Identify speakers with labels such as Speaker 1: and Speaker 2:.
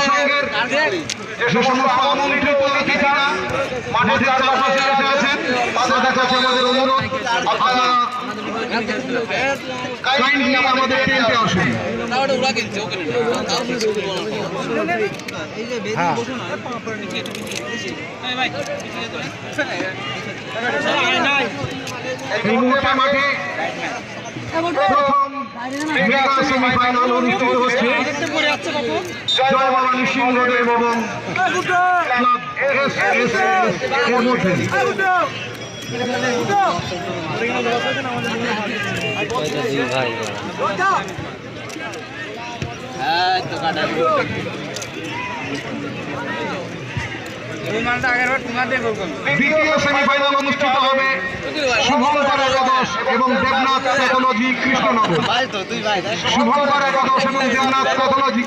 Speaker 1: সংঘের যে সমস্ত আমন্ত্রিত অতিথিরা মাঠের চারপাশে এসে আছেন তাদের কাছে আমাদের অনুরোধ আপনারা কাইন্ডলি আমাদের টেন্টে আসুন। এই মুহূর্তে মাঠে প্রথম মেগা সেমিফাইনাল অনুষ্ঠিত হচ্ছে জয় বাবা নৃসিংহদেব এবং ক্লাব SSS এর মধ্যে। দ্বিতীয় সেমিফাইনাল অনুষ্ঠিত হবে শুভঙ্কর একাদশ এবং দেবনাথ প্যাথোলজি কৃষ্ণনগর। শুভঙ্কর একাদশ এবং দেবনাথ প্যাথোলজি